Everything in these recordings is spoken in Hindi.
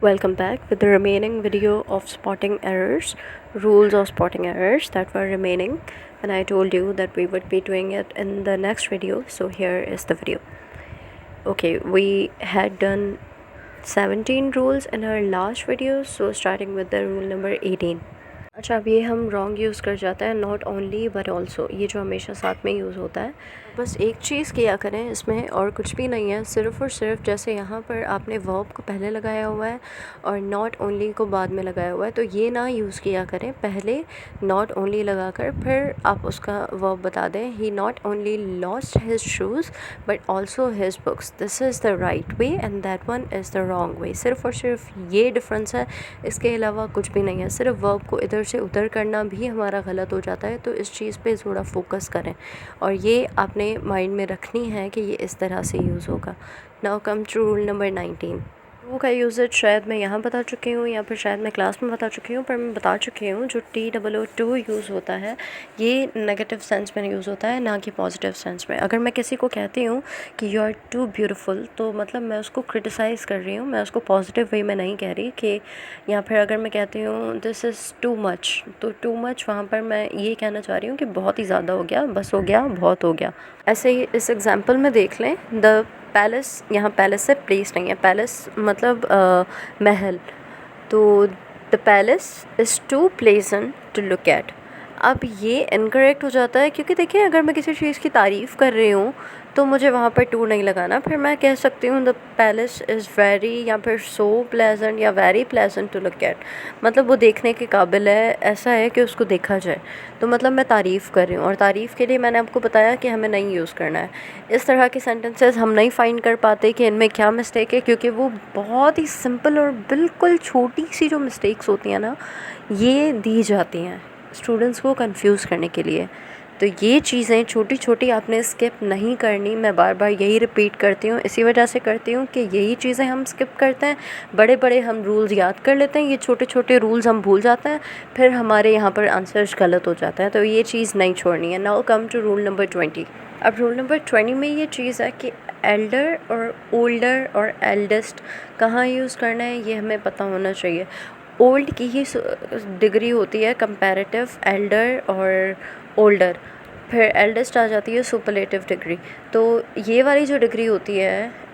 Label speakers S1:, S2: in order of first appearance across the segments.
S1: Welcome back with the remaining video of spotting errors, rules of spotting errors that were remaining, and I told you that we would be doing it in the next video, so here is the video. Okay, we had done 17 rules in our last video, so starting with the rule number 18. अच्छा, अब ये हम रॉन्ग यूज़ कर जाते हैं, नॉट ओनली बट ऑल्सो, ये जो हमेशा साथ में यूज़ होता है। बस एक चीज़ किया करें इसमें, और कुछ भी नहीं है, सिर्फ़ और सिर्फ जैसे यहाँ पर आपने वर्ब को पहले लगाया हुआ है और नॉट ओनली को बाद में लगाया हुआ है, तो ये ना यूज़ किया करें। पहले नॉट ओनली लगा कर फिर आप उसका वर्ब बता दें। He not only lost his shoes but also his books, this is the right way and that one is the wrong way. सिर्फ़ और सिर्फ ये डिफरेंस है, इसके अलावा कुछ भी नहीं है। सिर्फ वर्ब को इधर से उधर करना भी हमारा गलत हो जाता है, तो इस चीज़ पे थोड़ा फोकस करें और ये आपने माइंड में रखनी है कि ये इस तरह से यूज़ होगा। Now come to rule number 19। To का यूज़ेज शायद मैं यहाँ बता चुकी हूँ या फिर शायद मैं क्लास में बता चुकी हूँ, पर मैं बता चुकी हूँ। जो TOO यूज़ होता है ये नेगेटिव सेंस में यूज़ होता है, ना कि पॉजिटिव सेंस में। अगर मैं किसी को कहती हूँ कि यू आर टू ब्यूटीफुल, तो मतलब मैं उसको क्रिटिसाइज़ कर रही हूँ, मैं उसको पॉजिटिव वे में नहीं कह रही कि, या फिर अगर मैं कहती हूँ दिस इज़ टू मच, तो टू मच वहाँ पर मैं ये कहना चाह रही हूँ कि बहुत ही ज़्यादा हो गया, बस हो गया, बहुत हो गया। ऐसे ही इस एग्जाम्पल में देख लें, द पैलेस, यहाँ पैलेस से प्लेस नहीं है, पैलेस मतलब महल, तो the palace is too pleasant to look at. अब ये इनकरेक्ट हो जाता है, क्योंकि देखिए अगर मैं किसी चीज़ की तारीफ़ कर रही हूँ तो मुझे वहाँ पर टू नहीं लगाना, फिर मैं कह सकती हूँ द पैलेस इज़ वेरी, या फिर सो प्लेजेंट या very pleasant to look at, मतलब वो देखने के काबिल है, ऐसा है कि उसको देखा जाए। तो मतलब मैं तारीफ़ कर रही हूँ, और तारीफ़ के लिए मैंने आपको बताया कि हमें नहीं यूज़ करना है। इस तरह के सेंटेंसेस हम नहीं फाइंड कर पाते कि इनमें क्या मिस्टेक है, क्योंकि वो बहुत ही सिंपल और बिल्कुल छोटी सी जो मिस्टेक्स होती हैं ना, ये दी जाती हैं स्टूडेंट्स को कंफ्यूज करने के लिए। तो ये चीज़ें छोटी छोटी आपने स्किप नहीं करनी, मैं बार बार यही रिपीट करती हूँ, इसी वजह से करती हूँ कि यही चीज़ें हम स्किप करते हैं। बड़े बड़े हम रूल्स याद कर लेते हैं, ये छोटे छोटे रूल्स हम भूल जाते हैं, फिर हमारे यहाँ पर आंसर्स गलत हो जाता है। तो ये चीज़ नहीं छोड़नी है। Now come to rule number 20। अब रूल नंबर 20 में ये चीज़ है कि एल्डर और ओल्डर और एल्डेस्ट कहाँ यूज़ करना है, ये हमें पता होना चाहिए। ओल्ड की ही डिग्री होती है कंपैरेटिव, एल्डर और ओल्डर, फिर एल्डेस्ट आ जाती है सुपरलेटिव डिग्री। तो ये वाली जो डिग्री होती है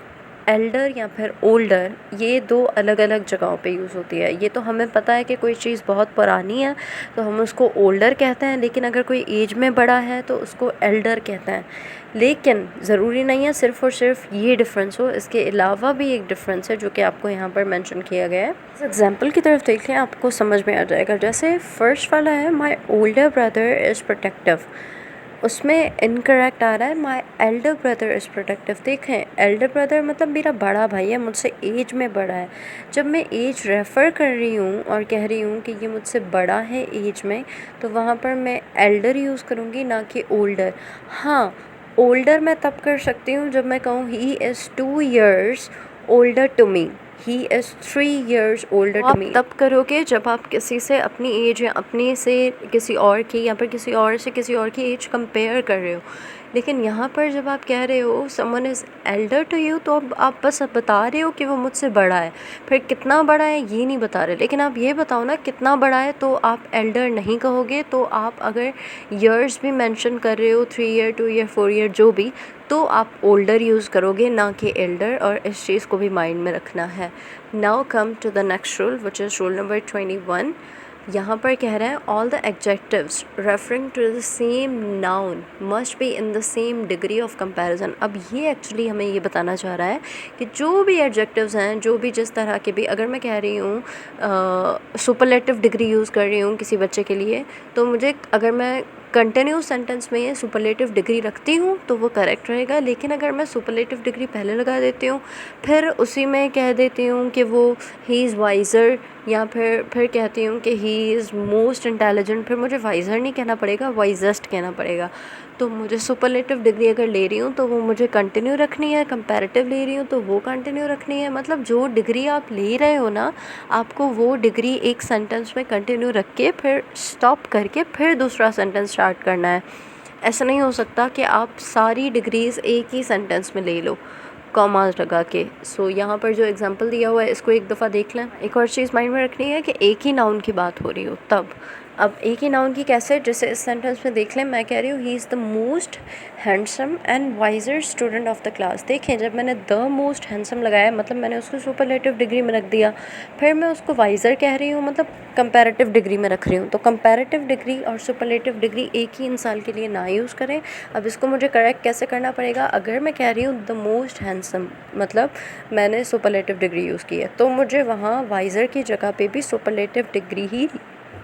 S1: एल्डर या फिर ओल्डर, ये दो अलग अलग जगहों पे यूज़ होती है। ये तो हमें पता है कि कोई चीज़ बहुत पुरानी है तो हम उसको ओल्डर कहते हैं, लेकिन अगर कोई एज में बड़ा है तो उसको एल्डर कहते हैं। लेकिन ज़रूरी नहीं है सिर्फ़ और सिर्फ ये डिफरेंस हो, इसके अलावा भी एक डिफरेंस है जो कि आपको यहाँ पर मेंशन किया गया है। इस एग्जाम्पल की तरफ देख लें, आपको समझ में आ जाएगा। जैसे फर्स्ट वाला है माई ओल्डर ब्रदर इज़ प्रोटेक्टिव, उसमें इनकरेक्ट आ रहा है my elder brother is protective. देखें, एल्डर ब्रदर मतलब मेरा बड़ा भाई है, मुझसे एज में बड़ा है। जब मैं एज रेफ़र कर रही हूँ और कह रही हूँ कि ये मुझसे बड़ा है एज में, तो वहाँ पर मैं एल्डर यूज़ करूँगी, ना कि ओल्डर। हाँ, ओल्डर मैं तब कर सकती हूँ जब मैं कहूँ he is 2 years older to me, he is 3 years older to me. तब करोगे जब आप किसी से अपनी एज या अपनी से किसी और की, या फिर किसी और से किसी और की एज कंपेयर कर रहे हो। लेकिन यहाँ पर जब आप कह रहे हो someone is elder to you, तो अब आप बस बता रहे हो कि वो मुझसे बड़ा है, फिर कितना बड़ा है ये नहीं बता रहे। लेकिन आप ये बताओ ना कितना बड़ा है, तो आप एल्डर नहीं कहोगे। तो आप अगर ईयर्स भी मेंशन कर रहे हो, 3 year 2 year 4 year जो भी, तो आप ओल्डर यूज़ करोगे, ना कि एल्डर, और इस चीज़ को भी माइंड में रखना है। Now come to the next rule which is rule number 21। यहाँ पर कह रहे हैं all the adjectives referring to the same noun must be in the same degree of comparison. अब ये एक्चुअली हमें ये बताना चाह रहा है कि जो भी एडजेक्टिव्स हैं, जो भी जिस तरह के भी, अगर मैं कह रही हूँ सुपरलेटिव डिग्री यूज़ कर रही हूँ किसी बच्चे के लिए, तो मुझे, अगर मैं कंटिन्यूस सेंटेंस में ये सुपरलेटिव डिग्री रखती हूँ तो वो करेक्ट रहेगा। लेकिन अगर मैं सुपरलेटिव डिग्री पहले लगा देती हूँ, फिर उसी में कह देती हूँ कि वो ही इज़ वाइज़र, या फिर कहती हूँ कि ही इज़ मोस्ट इंटेलिजेंट, फिर मुझे वाइज़र नहीं कहना पड़ेगा, वाइजेस्ट कहना पड़ेगा। तो मुझे सुपरलेटिव डिग्री अगर ले रही हूँ तो वो मुझे कंटिन्यू रखनी है, कंपैरेटिव ले रही हूँ तो वो कंटिन्यू रखनी है। मतलब जो डिग्री आप ले रहे हो ना, आपको वो डिग्री एक सेंटेंस में कंटिन्यू रख के फिर स्टॉप करके फिर दूसरा सेंटेंस स्टार्ट करना है। ऐसा नहीं हो सकता कि आप सारी डिग्रीज़ एक ही सेंटेंस में ले लो। कॉमास लगा के। सो यहाँ पर जो एग्जांपल दिया हुआ है इसको एक दफ़ा देख लें। एक और चीज़ माइंड में रखनी है कि एक ही नाउन की बात हो रही हो तब। अब एक ही नाउन की कैसे, जैसे इस सेंटेंस में देख लें, मैं कह रही हूँ he is the most handsome and wiser student of the class. देखें, जब मैंने द मोस्ट हैंडसम लगाया मतलब मैंने उसको सुपरलेटिव डिग्री में रख दिया, फिर मैं उसको वाइजर कह रही हूँ मतलब कंपैरेटिव डिग्री में रख रही हूँ। तो कंपैरेटिव डिग्री और सुपरलेटिव डिग्री एक ही इंसान के लिए ना यूज़ करें। अब इसको मुझे करेक्ट कैसे करना पड़ेगा, अगर मैं कह रही हूँ द मोस्ट हैंडसम मतलब मैंने सुपरलेटिव डिग्री यूज़ की है, तो मुझे वहाँ वाइजर की जगह पे भी सुपरलेटिव डिग्री ही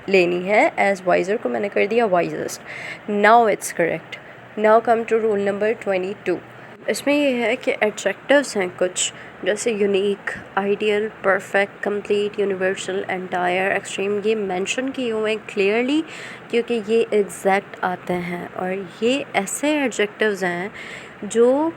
S1: लेनी है। एज वाइजर को मैंने कर दिया wisest. Now it's correct. Now come to rule number 22। इसमें ये है कि एडजेक्टिव्स हैं कुछ, जैसे unique, ideal, perfect, complete, universal, entire, extreme, ये मेंशन किए हुए हैं क्लियरली क्योंकि ये एग्जैक्ट आते हैं। और ये ऐसे एडजेक्टिव्स हैं जो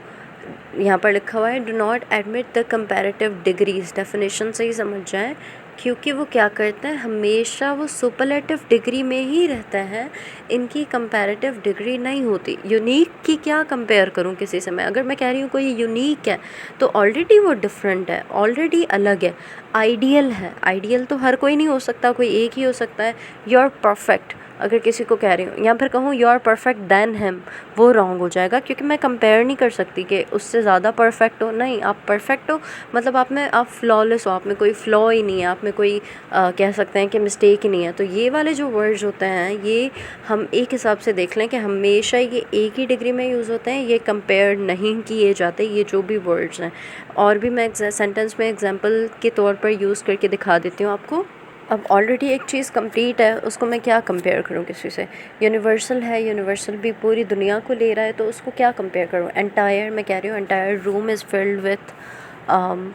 S1: यहाँ पर लिखा हुआ है do not admit the comparative degrees. Definition से ही समझ जाएं, क्योंकि वो क्या करते हैं, हमेशा वो सुपरलेटिव डिग्री में ही रहते हैं, इनकी कंपैरेटिव डिग्री नहीं होती। यूनिक की क्या कंपेयर करूँ किसी से मैं, अगर मैं कह रही हूँ कोई यूनिक है तो ऑलरेडी वो डिफरेंट है, ऑलरेडी अलग है। आइडियल है, आइडियल तो हर कोई नहीं हो सकता, कोई एक ही हो सकता है। यू आर परफेक्ट अगर किसी को कह रही हूँ, या फिर कहूँ you are perfect then him, वो रॉन्ग हो जाएगा क्योंकि मैं कंपेयर नहीं कर सकती कि उससे ज़्यादा परफेक्ट हो। नहीं, आप परफेक्ट हो मतलब आप फ्लॉलेस हो, आप में कोई फ्लॉ ही नहीं है, आप में कोई कह सकते हैं कि मिस्टेक ही नहीं है। तो ये वाले जो वर्ड्स होते हैं ये हम एक हिसाब से देख लें कि हमेशा ये एक ही डिग्री में यूज़ होते हैं, ये कंपेयर नहीं किए जाते ये जो भी वर्ड्स हैं। और भी मैं सेंटेंस में एग्जाम्पल के तौर पर यूज़ करके दिखा देती हूँ आपको। अब ऑलरेडी एक चीज़ कंप्लीट है, उसको मैं क्या कंपेयर करूँ किसी से। यूनिवर्सल है, यूनिवर्सल भी पूरी दुनिया को ले रहा है, तो उसको क्या कंपेयर करूँ। एंटायर मैं कह रही हूँ entire room is filled with,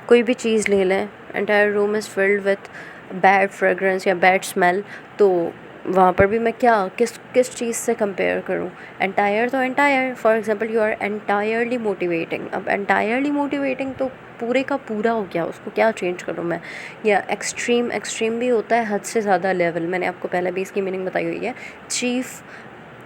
S1: कोई भी चीज़ ले लें, entire room is filled with bad fragrance या बैड स्मेल, तो वहाँ पर भी मैं क्या किस चीज़ से कंपेयर करूँ। एंटायर तो entire, for example you are entirely motivating. अब एंटायरली मोटिवेटिंग तो पूरे का पूरा हो गया, उसको क्या चेंज करूँ मैं। या एक्सट्रीम, एक्सट्रीम भी होता है हद से ज़्यादा लेवल, मैंने आपको पहले भी इसकी मीनिंग बताई हुई है। चीफ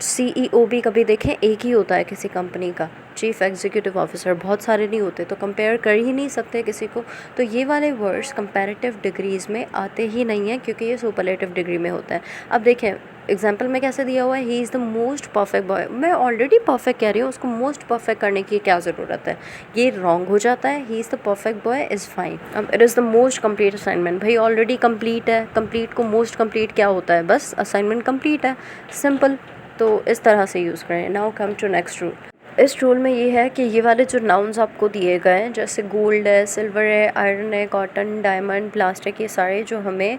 S1: CEO भी कभी देखें एक ही होता है किसी कंपनी का, चीफ एग्जीक्यूटिव ऑफिसर, बहुत सारे नहीं होते, तो कंपेयर कर ही नहीं सकते किसी को। तो ये वाले वर्ड्स कंपैरेटिव डिग्रीज़ में आते ही नहीं हैं क्योंकि ये सुपरलेटिव डिग्री में होता है। अब देखें एग्जाम्पल में कैसे दिया हुआ है, he is the most perfect boy. मैं ऑलरेडी परफेक्ट कह रही हूँ, उसको मोस्ट परफेक्ट करने की क्या ज़रूरत है, ये रॉन्ग हो जाता है। He is the perfect boy is fine. अब it is the most complete assignment, भाई ऑलरेडी कंप्लीट है, कंप्लीट को मोस्ट कंप्लीट क्या होता है, बस असाइनमेंट कंप्लीट है, सिंपल। तो इस तरह से यूज़ करें। Now come to next rule. इस रूल में ये है कि ये वाले जो नाउन्स आपको दिए गए हैं, जैसे गोल्ड है, सिल्वर है, आयरन है, कॉटन, डायमंड, प्लास्टिक, ये सारे जो हमें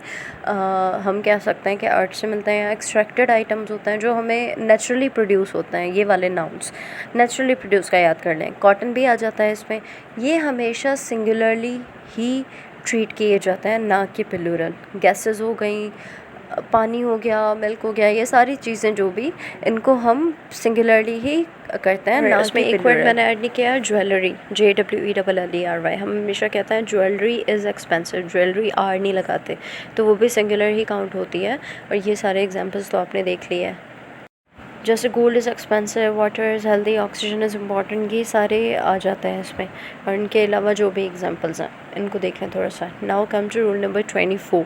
S1: हम कह सकते हैं कि अर्थ से मिलते हैं या एक्सट्रैक्टेड आइटम्स होते हैं जो हमें नेचुरली प्रोड्यूस होते हैं, ये वाले नाउन्स नेचुरली प्रोड्यूस का याद कर लें। कॉटन भी आ जाता है इसमें। ये हमेशा सिंगुलरली ही ट्रीट किए जाते हैं, ना कि प्लूरल। गैसेस हो गई, पानी हो गया, मिल्क हो गया, ये सारी चीज़ें जो भी, इनको हम सिंगुलरली ही करते हैं, ना उसमें एक वर्ड मैंने ऐड नहीं किया, ज्वेलरी, JWELLERY। हम हमेशा कहते हैं jewellery is expensive, jewellery are नहीं लगाते, तो वो भी सिंगुलर ही काउंट होती है। और ये सारे एग्जाम्पल्स तो आपने देख लिए हैं, जैसे gold is expensive, water is healthy, oxygen is important, ये सारे आ जाते हैं इसमें। और इनके अलावा जो भी एग्जांपल्स हैं इनको देख लें थोड़ा सा। Now come to rule number 24।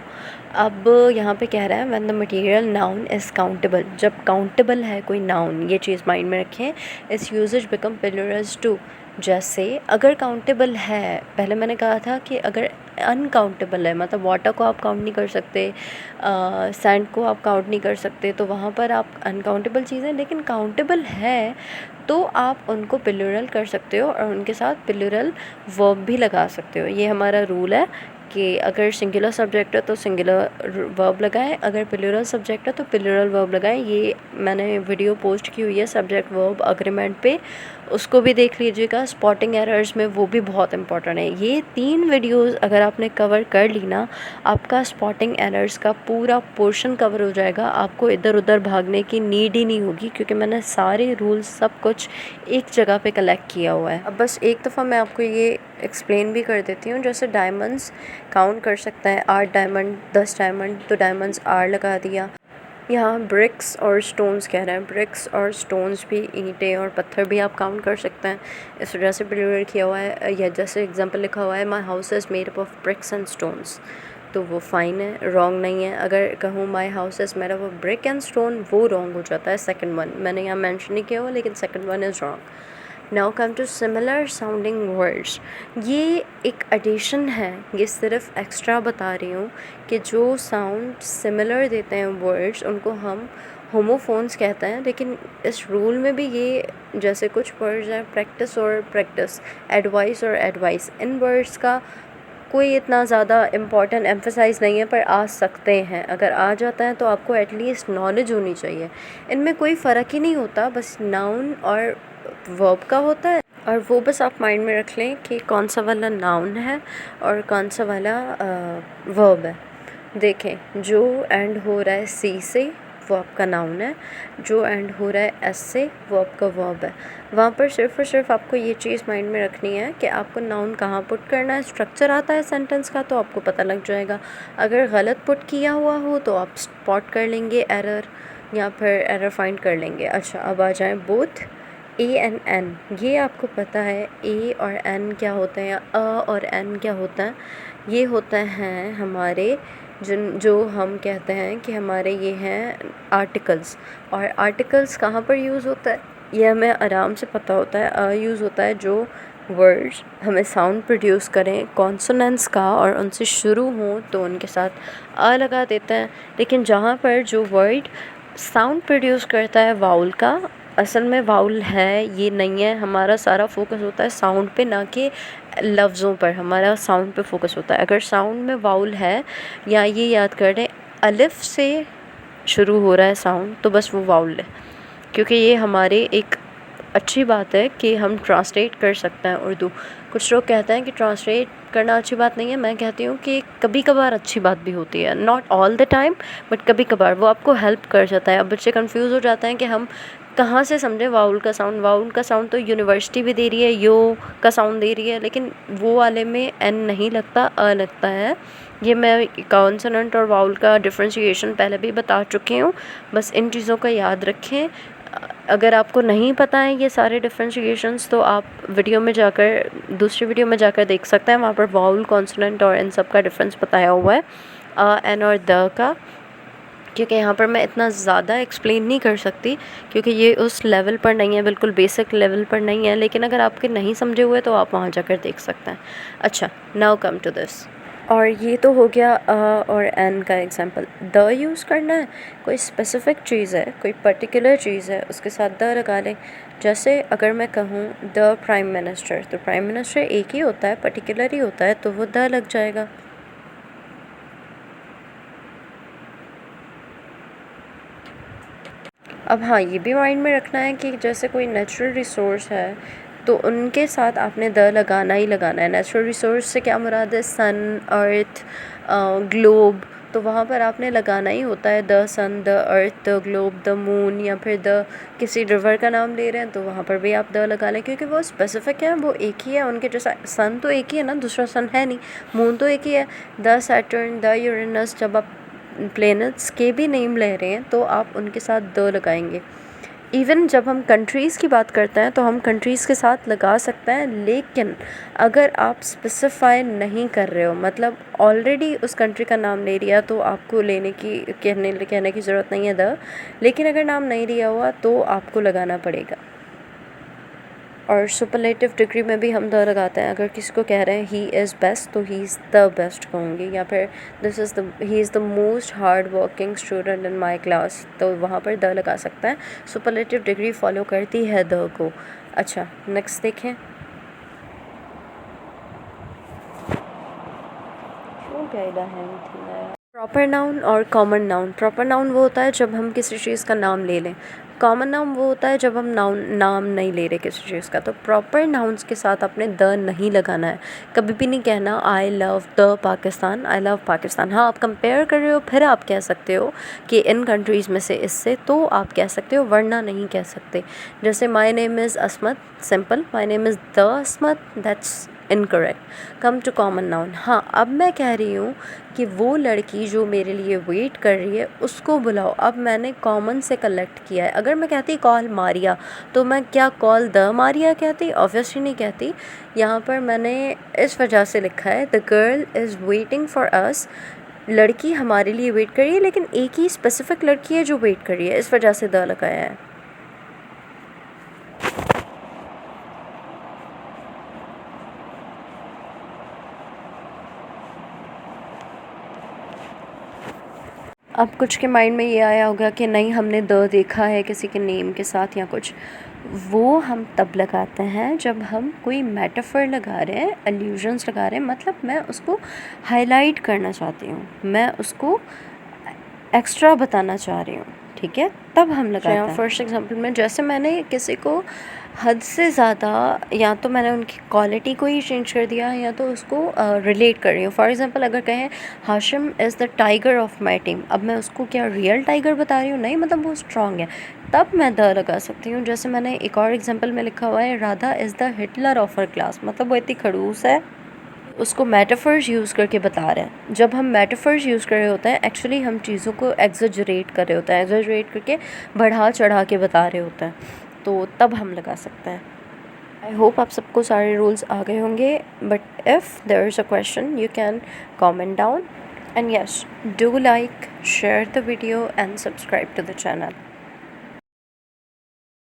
S1: अब यहाँ पे कह रहा है when the material noun is countable, जब काउंटेबल है कोई नाउन, ये चीज़ माइंड में रखें, its usage become plurals too. जैसे अगर काउंटेबल है, पहले मैंने कहा था कि अगर अनकाउंटेबल है, मतलब वाटर को आप काउंट नहीं कर सकते, सैंड को आप काउंट नहीं कर सकते, तो वहाँ पर आप अनकाउंटेबल चीज़ें, लेकिन काउंटेबल है तो आप उनको प्लूरल कर सकते हो और उनके साथ प्लूरल वर्ब भी लगा सकते हो। ये हमारा रूल है कि अगर सिंगुलर सब्जेक्ट है तो सिंगुलर वर्ब लगाएं, अगर प्लूरल सब्जेक्ट है तो प्लूरल वर्ब लगाएं। ये मैंने वीडियो पोस्ट की हुई है सब्जेक्ट वर्ब अग्रीमेंट पे, उसको भी देख लीजिएगा। स्पॉटिंग एरर्स में वो भी बहुत इंपॉर्टेंट है। ये 3 वीडियोस अगर आपने कवर कर ली ना, आपका स्पॉटिंग एरर्स का पूरा पोर्शन कवर हो जाएगा, आपको इधर उधर भागने की नीड ही नहीं होगी क्योंकि मैंने सारे रूल्स सब कुछ एक जगह पे कलेक्ट किया हुआ है। अब बस एक दफ़ा मैं आपको ये एक्सप्लेन भी कर देती हूँ। जैसे डायमंड्स काउंट कर सकता है, 8 डायमंड, 10 डायमंड, तो डायमंड्स R लगा दिया। यहाँ ब्रिक्स और स्टोन्स कह रहे हैं। ब्रिक्स और स्टोन्स भी, ईंटें और पत्थर भी आप काउंट कर सकते हैं। इस वजह से प्लूरल किया हुआ है, या जैसे एग्जांपल लिखा हुआ है my house is made up of BRICS and stones, तो वो फ़ाइन है, रॉन्ग नहीं है। अगर कहूँ my house is made up of brick and stone, वो रॉन्ग हो जाता है। सेकंड वन मैंने यहाँ मेंशन नहीं किया हुआ, लेकिन second one is wrong. Now come to similar sounding words. ये एक एडिशन है, ये सिर्फ एक्स्ट्रा बता रही हूँ कि जो साउंड सिमिलर देते हैं वर्ड्स, उनको हम होमोफोन्स कहते हैं। लेकिन इस रूल में भी ये, जैसे कुछ वर्ड्स हैं प्रैक्टिस और प्रैक्टिस, एडवाइस और एडवाइस, इन वर्ड्स का कोई इतना ज़्यादा इम्पॉर्टेंट एम्फेसाइज नहीं है, पर आ सकते हैं। अगर आ जाता है तो आपको एटलीस्ट नॉलेज होनी चाहिए। इनमें कोई फ़र्क ही नहीं होता, बस नाउन और वर्ब का होता है, और वो बस आप माइंड में रख लें कि कौन सा वाला नाउन है और कौन सा वाला वर्ब है। देखें, जो एंड हो रहा है सी से, वो आपका नाउन है। जो एंड हो रहा है एस से, वो आपका वर्ब है। वहाँ पर सिर्फ और सिर्फ आपको ये चीज़ माइंड में रखनी है कि आपको नाउन कहाँ पुट करना है। स्ट्रक्चर आता है सेंटेंस का तो आपको पता लग जाएगा। अगर गलत पुट किया हुआ हो तो आप स्पॉट कर लेंगे एरर, या फिर एरर फाइंड कर लेंगे। अच्छा, अब आ जाएँ बोथ ए एंड एन। ये आपको पता है ए और एन क्या होते हैं, अ और एन क्या होता है। ये होते हैं हमारे जो हम कहते हैं कि हमारे ये हैं आर्टिकल्स। और आर्टिकल्स कहाँ पर यूज़ होता है ये हमें आराम से पता होता है। अ यूज़ होता है जो वर्ड्स हमें साउंड प्रोड्यूस करें कॉन्सोनेंट्स का और उनसे शुरू हों तो उनके साथ अ लगा देते हैं। लेकिन जहाँ पर जो वर्ड साउंड प्रोड्यूस करता है वाउल का, असल में वाउल है ये नहीं है। हमारा सारा फोकस होता है साउंड पे, ना कि लफ्ज़ों पर। हमारा साउंड पे फोकस होता है। अगर साउंड में वाउल है, या ये याद कर लें अलिफ से शुरू हो रहा है साउंड, तो बस वो वाउल है। क्योंकि ये हमारे एक अच्छी बात है कि हम ट्रांसलेट कर सकते हैं उर्दू। कुछ लोग कहते हैं कि ट्रांसलेट करना अच्छी बात नहीं है, मैं कहती हूँ कि कभी कभार अच्छी बात भी होती है, not all the time, but कभी कभार वो आपको हेल्प कर जाता है। अब बच्चे कंफ्यूज हो जाते हैं कि हम कहाँ से समझे वाउल का साउंड। वाउल का साउंड तो यूनिवर्सिटी भी दे रही है, यो का साउंड दे रही है, लेकिन वो वाले में एन नहीं लगता, अ लगता है। ये मैं कॉन्सोनेंट और वाउल का डिफ्रेंशिएशन पहले भी बता चुकी हूँ, बस इन चीज़ों का याद रखें। अगर आपको नहीं पता है ये सारे डिफ्रेंशिएशंस, तो आप वीडियो में जाकर, दूसरी वीडियो में जाकर देख सकते हैं। वहाँ पर वाउल, कॉन्सोनेंट और इन सब का डिफरेंस बताया हुआ है, एन और द का। क्योंकि यहाँ पर मैं इतना ज़्यादा एक्सप्लेन नहीं कर सकती, क्योंकि ये उस लेवल पर नहीं है, बिल्कुल बेसिक लेवल पर नहीं है। लेकिन अगर आपके नहीं समझे हुए तो आप वहाँ जाकर देख सकते हैं। अच्छा, नाउ कम टू दिस। और ये तो हो गया और एन का एग्जांपल। द यूज़ करना है, कोई स्पेसिफिक चीज़ है, कोई पर्टिकुलर चीज़ है, उसके साथ द लगा लें। जैसे अगर मैं कहूँ द प्राइम मिनिस्टर, तो प्राइम मिनिस्टर एक ही होता है, पर्टिकुलर ही होता है, तो वो द लग जाएगा। अब हाँ, ये भी माइंड में रखना है कि जैसे कोई नेचुरल रिसोर्स है तो उनके साथ आपने द लगाना ही लगाना है। नेचुरल रिसोर्स से क्या मुराद है, सन, अर्थ, ग्लोब, तो वहाँ पर आपने लगाना ही होता है the sun, the earth, the globe, the moon, या फिर द किसी रिवर का नाम ले रहे हैं तो वहाँ पर भी आप द लगा लें, क्योंकि वो स्पेसिफिक है, वो एक ही है उनके जैसा। सन तो एक ही है ना, दूसरा सन है नहीं। मून तो एक ही है। द सैटर्न, द यूरेनस, जब आप प्लैनेट्स के भी नेम ले रहे हैं तो आप उनके साथ द लगाएंगे। इवन जब हम कंट्रीज़ की बात करते हैं तो हम कंट्रीज़ के साथ लगा सकते हैं, लेकिन अगर आप स्पेसिफाई नहीं कर रहे हो, मतलब ऑलरेडी उस कंट्री का नाम ले लिया, तो आपको लेने की कहने की ज़रूरत नहीं है द। लेकिन अगर नाम नहीं लिया हुआ तो आपको लगाना पड़ेगा। और सुपरलेटिव डिग्री में भी हम द लगाते हैं। अगर किसी को कह रहे हैं ही इज़ बेस्ट, तो ही इज़ द बेस्ट कहूँगी, या फिर ही is the most hard working student in my class, तो वहाँ पर द लगा सकते हैं। सुपरलेटिव डिग्री फॉलो करती है द को। अच्छा, नेक्स्ट देखें। प्रॉपर नाउन और कॉमन नाउन। प्रॉपर नाउन वो होता है जब हम किसी चीज़ का नाम ले लें। कॉमन नाउन वो होता है जब हम नाम नहीं ले रहे किसी चीज़ का। तो प्रॉपर नाउन्स के साथ आपने द नहीं लगाना है, कभी भी नहीं कहना I love the Pakistan, I love Pakistan. हाँ, आप कंपेयर कर रहे हो फिर आप कह सकते हो कि इन कंट्रीज़ में से इससे, तो आप कह सकते हो, वरना नहीं कह सकते। जैसे my name is Asmat, simple, my name is the Asmat, that's incorrect. Come to common noun. हाँ, अब मैं कह रही हूँ कि वो लड़की जो मेरे लिए वेट कर रही है उसको बुलाओ। अब मैंने कॉमन से कलेक्ट किया है। अगर मैं कहती कॉल मारिया, तो मैं क्या कॉल द मारिया कहती? ऑब्वियसली नहीं कहती। यहाँ पर मैंने इस वजह से लिखा है the girl is waiting for us, लड़की हमारे लिए वेट कर रही है, लेकिन एक ही स्पेसिफिक लड़की है जो वेट कर रही है, इस वजह से द लगाया है। अब कुछ के माइंड में ये आया होगा कि नहीं, हमने द देखा है किसी के नेम के साथ या कुछ। वो हम तब लगाते हैं जब हम कोई मेटाफर लगा रहे हैं, एल्यूजन्स लगा रहे हैं, मतलब मैं उसको हाईलाइट करना चाहती हूँ, मैं उसको एक्स्ट्रा बताना चाह रही हूँ, ठीक है, तब हम लगाते हैं। फर्स्ट एग्जांपल में जैसे मैंने किसी को हद से ज़्यादा, या तो मैंने उनकी क्वालिटी को ही चेंज कर दिया या तो उसको रिलेट कर रही हूँ। फॉर एग्जांपल अगर कहें Hashim is the tiger of my team, अब मैं उसको क्या रियल टाइगर बता रही हूँ? नहीं, मतलब वो स्ट्रॉन्ग है, तब मैं द लगा सकती हूँ। जैसे मैंने एक और एग्जांपल में लिखा हुआ है Radha is the Hitler of her class, मतलब वो इतनी खड़ूस है, उसको मेटाफर्स यूज़ करके बता रहे हैं। जब हम मेटाफर्स यूज़ कर रहे होते हैं, एक्चुअली हम चीज़ों को एग्जैजरेट कर रहे होते हैं, एग्जैजरेट करके बढ़ा चढ़ा के बता रहे होते हैं, तो तब हम लगा सकते हैं। आई होप आप सबको सारे रूल्स आ गए होंगे, but if there is a question you can comment down, and yes, do like, share the video and subscribe to the channel.